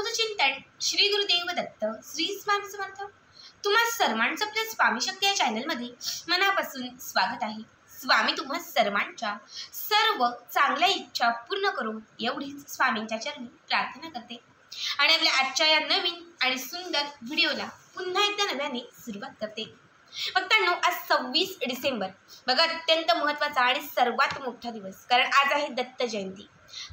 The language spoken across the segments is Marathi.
रोज चिंतन श्री गुरुदेव दत्त श्री स्वामी समर्थ। तुम्हा सर्वांचं आपल्या स्वामी शक्ती या चॅनलमध्ये मनापासून स्वागत आहे। स्वामी तुम्हा सर्वांच्या सर्व चांगल्या इच्छा पूर्ण करून एवढीच स्वामींच्या चरणी प्रार्थना करते आणि आपल्या आजच्या या नवीन आणि सुंदर व्हिडिओला पुन्हा एकदा नव्याने सुरुवात करते। मित्रांनो, आज 26 डिसेंबर बघा, अत्यंत महत्त्वाचा आणि सर्वात मोठा दिवस, कारण आज आहे दत्त जयंती।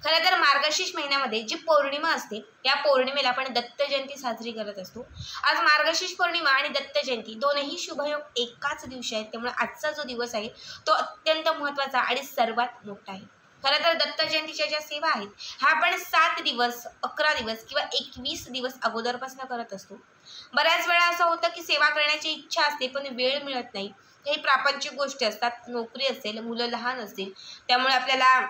खरं तर मार्गशीर्ष महिन्यामध्ये जी पौर्णिमा असते त्या पौर्णिमेला आपण दत्त जयंती साजरी करत असतो। आज मार्गशीर्ष पौर्णिमा आणि दत्त जयंती दोनही शुभयोग एकाच दिवशी आहेत, त्यामुळे आजचा जो दिवस आहे तो अत्यंत महत्त्वाचा आणि सर्वात मोठा आहे। खरं तर दत्त जयंतीच्या ज्या सेवा आहेत ह्या आपण 7 दिवस 11 दिवस किंवा 21 दिवस अगोदरपासून करत असतो। बऱ्याच वेळा असं होतं की सेवा करण्याची इच्छा असते पण वेळ मिळत नाही। काही प्रापंचिक गोष्टी असतात, नोकरी असेल, मुलं लहान असतील, त्यामुळे आपल्याला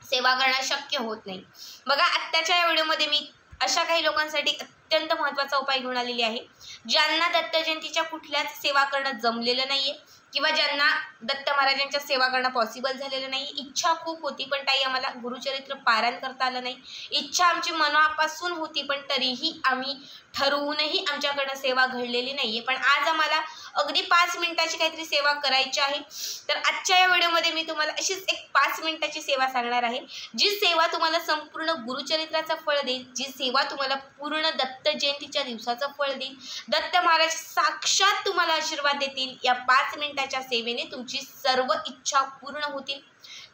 सेवा करणं शक्य होत नाही। बघा, आत्ताच्या या व्हिडिओमध्ये मी अशा काही लोकांसाठी अत्यंत महत्त्वाचा उपाय घेऊन आलेली आहे, ज्यांना दत्त जयंतीच्या कुठल्याच सेवा करणं जमलेलं नाहीये किंवा ज्यांना दत्त महाराजांच्या सेवा करणं पॉसिबल झालेलं नाही। इच्छा खूप होती पण ताई आम्हाला गुरुचरित्र पारायण करता आलं नाही, इच्छा आमची मनापासून होती पण तरीही आम्ही ठरवूनही आमच्याकडनं सेवा घडलेली नाहीये, पण आज आम्हाला अगदी 5 मिनिटाची काहीतरी सेवा करायची आहे। तर आजच्या या व्हिडिओमध्ये मी तुम्हाला अशीच एक 5 मिनिटाची सेवा सांगणार आहे, जी सेवा तुम्हाला संपूर्ण गुरुचरित्राचं फळ देईल, जी सेवा तुम्हाला पूर्ण दत्त जयंतीच्या दिवसाचं फळ देईल। दत्त महाराज साक्षात तुम्हाला आशीर्वाद देतील। या 5 मिनिटाच्या सेवेने तुमची सर्व इच्छा पूर्ण होतील,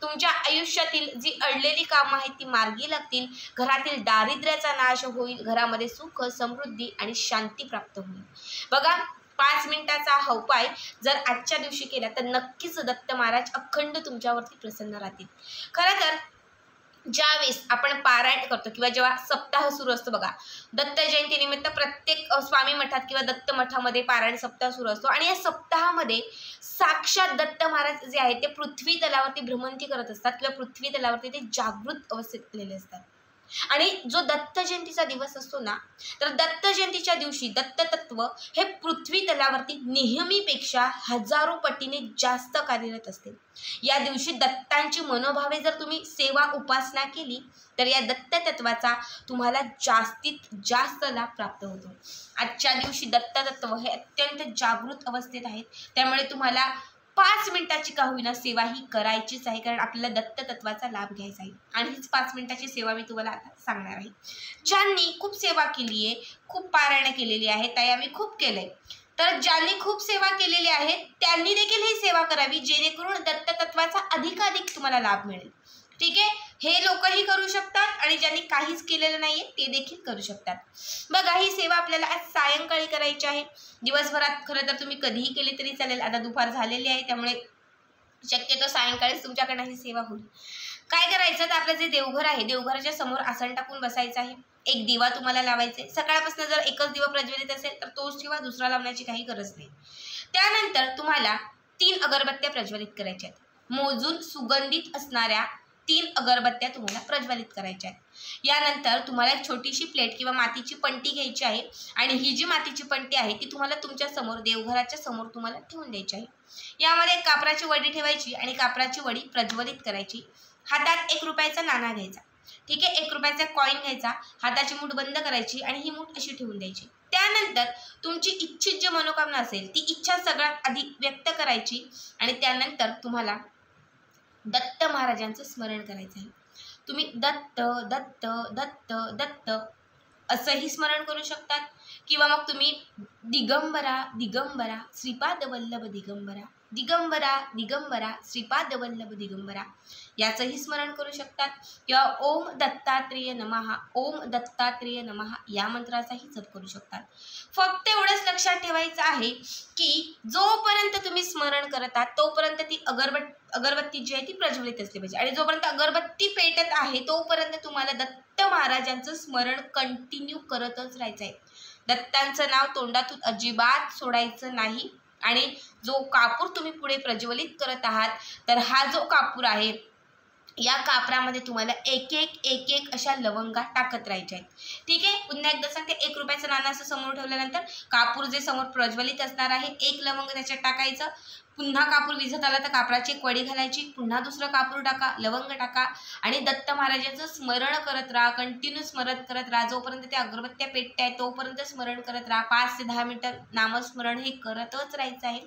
तुमच्या आयुष्यातील जी अडलेली कामं आहेत ती मार्गी लागतील, घरातील दारिद्र्याचा नाश होईल, घरामध्ये सुख, समृद्धी आणि शांती प्राप्त होईल। बघा, 5 मिनिटाचा हा उपाय जर आजच्या दिवशी केला तर नक्कीच दत्त महाराज अखंड तुमच्यावरती प्रसन्न राहतील। खरं तर ज्यावेळेस आपण पारायण करतो किंवा जेव्हा सप्ताह सुरू असतो, बघा दत्त जयंती निमित्त प्रत्येक स्वामी मठात किंवा दत्त मठामध्ये पारायण सप्ताह सुरू असतो आणि या सप्ताहामध्ये साक्षात दत्त महाराज जे आहेत ते पृथ्वी तलावरती भ्रमंती करत असतात किंवा पृथ्वी तलावरती ते जागृत अवस्थेत आलेले असतात। आणि जो दत्त जयंतीचा दिवस असतो ना, तर दत्त जयंतीच्या दिवशी दत्त तत्व हे पृथ्वी तलावरती नेहमीपेक्षा हजारो पटीने जास्त कार्यरत असते। या दिवशी दत्तांची मनोभावे जर तुम्ही सेवा उपासना केली तर या दत्त तत्वाचा तुम्हाला जास्तीत जास्त लाभ प्राप्त होतो। आजच्या दिवशी दत्त तत्व हे अत्यंत जागृत अवस्थेत आहेत, त्यामुळे तुम्हाला 5 मिनिटाची का होईना सेवा ही करायचीच आहे, कारण आपल्याला दत्त तत्वाचा लाभ घ्यायचा आहे। आणि हीच 5 मिनिटाची सेवा मी तुम्हाला आता सांगणार आहे। ज्यांनी खूप सेवा केली आहे, खूप पारायण केलेली आहे, ताई आम्ही खूप केलंय, तर ज्यांनी खूप सेवा केलेली आहे त्यांनी देखील ही सेवा करावी, जेणेकरून दत्त तत्वाचा अधिकाधिक तुम्हाला लाभ मिळेल। ठीक आहे, हे लोकही करू शकतात आणि ज्यांनी काहीच केलेलं नाहीये ते देखील करू शकतात। बघा, ही सेवा आपल्याला आज सायंकाळी करायची आहे। दिवसभरात खरं तर तुम्ही कधीही केली तरी चालेल, आता दुपार झालेली आहे त्यामुळे शक्यतो सायंकाळीच तुमच्याकडनं ही सेवा होईल। काय करायचं, तर आपलं जे देवघर आहे देवघराच्या समोर आसन टाकून बसायचं आहे, एक दिवा तुम्हाला लावायचा आहे। सकाळपासून जर एकच दिवा प्रज्वलित असेल तर तोच ठेवा, दुसरा लावण्याची काही गरज नाही। त्यानंतर तुम्हाला 3 अगरबत्त्या प्रज्वलित करायच्या आहेत, मोजून सुगंधित असणाऱ्या 3 अगरबत्त्या तुम्हाला प्रज्वलित करायच्या आहेत। यानंतर तुम्हाला एक छोटीशी प्लेट किंवा मातीची पंटी घ्यायची आहे आणि ही जी मातीची पंटी आहे ती तुम्हाला तुमच्या समोर देवघराच्या समोर तुम्हाला ठेवून द्यायची आहे। यामध्ये एक कापराची वडी ठेवायची आणि कापराची वडी प्रज्वलित करायची। हातात 1 रुपयाचा नाणा घ्यायचा, ठीक आहे, 1 रुपयाचा कॉईन घ्यायचा, हाताची मूठ बंद करायची आणि ही मूठ अशी ठेवून द्यायची। त्यानंतर तुमची इच्छित जी मनोकामना असेल ती इच्छा सगळ्यात आधी व्यक्त करायची आणि त्यानंतर तुम्हाला दत्त महाराजांचं स्मरण करायचं आहे। तुम्ही दत्त दत्त दत्त दत्त असंही स्मरण करू शकतात किंवा मग तुम्ही दिगंबरा दिगंबरा श्रीपाद वल्लभ दिगंबरा, दिगंबरा दिगंबरा श्रीपाद वल्लभ दिगंबरा याचंही स्मरण करू शकतात किंवा ओम दत्तात्रेय नमः, ओम दत्तात्रेय नमः या मंत्राचाही जप करू शकतात। फक्त एवढंच लक्षात ठेवायचं आहे की जोपर्यंत तुम्ही स्मरण करत आहात तोपर्यंत ती अगरबत्ती जी आहे ती प्रज्वलित असली पाहिजे आणि जोपर्यंत अगरबत्ती पेटत आहे तोपर्यंत तुम्हाला दत्त महाराजांचं स्मरण कंटिन्यू करतच राहायचं आहे। दत्तांचं नाव तोंडातून अजिबात सोडायचं नाही आणि जो कापूर तुम्ही पुढे प्रज्वलित करत आहात तर हा जो कापूर आहे या कापरामध्ये तुम्हाला एक एक अशा लवंगा टाकत राहायच्या आहेत. ठीक आहे, पुन्हा एकदा सांगते, 1 रुपयाचं नाणं असं समोर ठेवल्यानंतर कापूर जे समोर प्रज्वलित असणार आहे, एक लवंग त्याच्यात टाकायचं. पुन्हा कापूर विझत आला तर कापराची एक वडी घालायची, पुन्हा दुसरं कापूर टाका, लवंग टाका आणि दत्त महाराजांचं स्मरण करत राहा, कंटिन्यू स्मरण करत राहा. जोपर्यंत त्या अगरबत्त्या पेटत्या आहे तोपर्यंत स्मरण करत राहा. 5 ते 10 मिनिटं नामस्मरण हे करतच राहायचं आहे.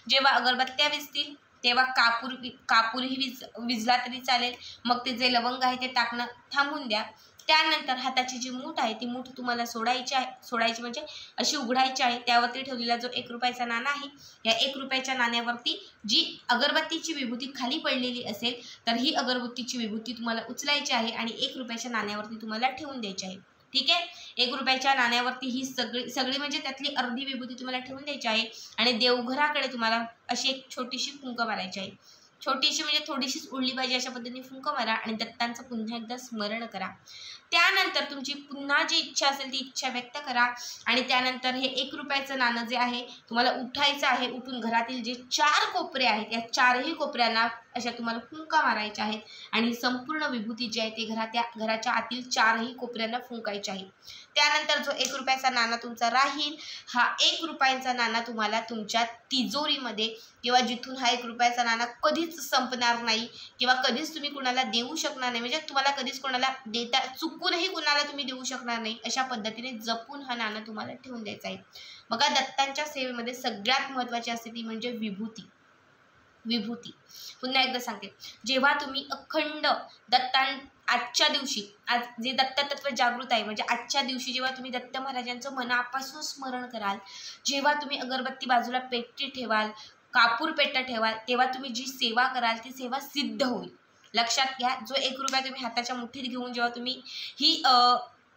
जेव्हा अगरबत्त्या विझतील तेव्हा कापूरही विझला तरी चालेल. मग ते जे लवंग आहे ते टाकणं थांबून द्या. त्यानंतर हाताची जी मूठ आहे ती मूठ तुम्हाला सोडायची म्हणजे अशी उघडायची आहे. त्यावरती ठेवलेला जो 1 रुपयाचा नाणं आहे, या 1 रुपयाच्या नाण्यावरती जी अगरबत्तीची विभूती खाली पडलेली असेल तर ही अगरबत्तीची विभूती तुम्हाला उचलायची आहे आणि 1 रुपयाच्या नाण्यावरती तुम्हाला ठेवून द्यायची आहे. ठीक आहे, 1 रुपयाच्या नाण्यावरती ही सगळी म्हणजे त्यातली अर्धी विभूती तुम्हाला ठेवून द्यायची आहे आणि देवघराकडे तुम्हाला अशी एक छोटीशी फुंक मारायची आहे. छोटीशी म्हणजे थोडीशीच उडली पाहिजे अशा पद्धतीने फुंक मारा आणि दत्तांचं पुन्हा एकदा स्मरण करा. त्यानंतर तुमची पुन्हा जी इच्छा असेल ती इच्छा व्यक्त करा आणि त्यानंतर हे 1 रुपयाचं नाणं जे आहे तुम्हाला उठायचं आहे. उठून घरातील जे 4 कोपरे आहेत या 4ही कोपऱ्यांना अशा तुम्हाला फुंका मारायच्या आहेत आणि संपूर्ण विभूती जी आहे ते घराच्या आतील 4ही कोपऱ्यांना फुंकायची आहे. त्यानंतर जो 1 रुपयाचा नाणं तुमचा राहील, हा 1 रुपयाचा नाणं तुम्हाला तुमच्या तिजोरीमध्ये किंवा जिथून हा 1 रुपयाचा नाणं कधीच संपणार नाही किंवा कधीच तुम्ही कुणाला देऊ शकणार नाही, म्हणजे तुम्हाला कधीच कोणाला देता चुकूनही कुणाला तुम्ही देऊ शकणार नाही अशा पद्धतीने जपून हा नाणं तुम्हाला ठेवून द्यायचं आहे. बघा, दत्तांच्या सेवेमध्ये सगळ्यात महत्त्वाची असते ती म्हणजे विभूती. पुन्हा एकदा सांगते, जेव्हा तुम्ही अखंड आजच्या दिवशी, आज जे दत्ततत्व जागृत आहे म्हणजे आजच्या दिवशी जेव्हा तुम्ही दत्त महाराजांचं मनापासून स्मरण कराल, जेव्हा तुम्ही अगरबत्ती बाजूला पेटती ठेवाल, कापूर पेटत ठेवाल, तेव्हा तुम्ही जी सेवा कराल ती सेवा सिद्ध होईल. लक्षात घ्या, जो 1 रुपया तुम्ही हाताच्या मुठीत घेऊन जेव्हा तुम्ही ही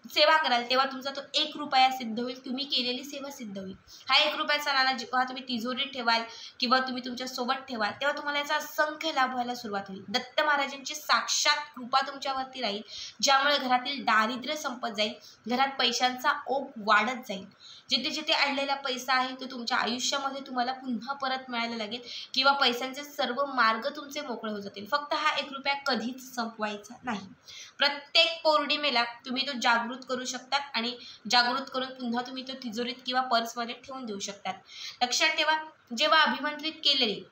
सेवा कराल तेव्हा तुमचा तो 1 रुपया सिद्ध होईल, तुम्ही केलेली सेवा सिद्ध होईल. हा 1 रुपयाचा नाणं जेव्हा तुम्ही तिजोरीत ठेवाल किंवा तुम्ही तुमच्या सोबत ठेवाल तेव्हा तुम्हाला याचा असंख्य लाभ व्हायला सुरुवात होईल. दत्त महाराजांची साक्षात कृपा तुमच्यावरती राहील, ज्यामुळे घरातील दारिद्र्य संपत जाईल, घरात पैशांचा ओघ वाढत जाईल. जिथे जिथे आणलेला पैसा आहे तो तुमच्या आयुष्यामध्ये तुम्हाला पुन्हा परत मिळायला लागेल किंवा पैशांचे सर्व मार्ग तुमचे मोकळे होत जातील. फक्त हा 1 रुपया कधीच संपवायचा नाही. प्रत्येक पौर्णिमेला तुम्ही तो जागृत करू शकतात आणि जागृत करून पुन्हा तुम्ही तो तिजोरीत किंवा पर्समध्ये ठेवून देऊ शकतात. लक्षात ठेवा, जेव्हा अभिमंत्रित केलेली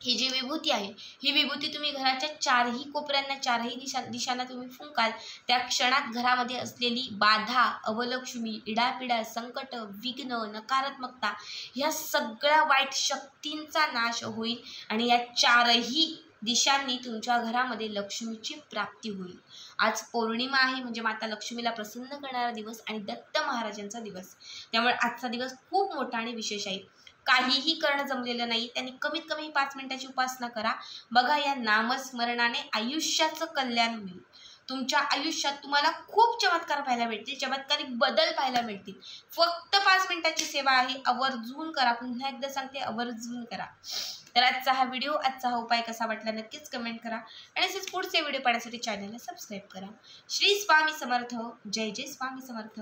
ही जी विभूती आहे ही विभूती तुम्ही घराच्या 4ही कोपऱ्यांना 4ही दिशांना तुम्ही फुंकाल, त्या क्षणात घरामध्ये असलेली बाधा, अवलक्ष्मी, इडापिडा, संकट, विघ्न, नकारात्मकता या सगळ्या वाईट शक्तींचा नाश होईल आणि या 4ही दिशांनी तुमच्या घरामध्ये लक्ष्मीची प्राप्ती होईल. आज पौर्णिमा आहे म्हणजे माता लक्ष्मीला प्रसन्न करणारा दिवस आणि दत्त महाराजांचा दिवस, त्यामुळे आजचा दिवस खूप मोठा आणि विशेष आहे. काहीही करणं जमलेलं नाही त्यांनी कमीत कमी 5 मिनिटाची उपासना करा. बघा, या नामस्मरणाने आयुष्याचं कल्याण होईल. तुमच्या आयुष्यात तुम्हाला खूप चमत्कार पाहायला मिळतील, चमत्कारिक बदल पाहायला मिळतील. फक्त 5 मिनिटाची सेवा आहे, आवर्जून करा. पुन्हा एकदा सांगते, आवर्जून करा. तर आजचा हा उपाय कसा वाटला नक्कीच कमेंट करा आणि असेच पुढचे व्हिडिओ पाहण्यासाठी चॅनलला सबस्क्राईब करा. श्री स्वामी समर्थ. जय जय स्वामी समर्थ.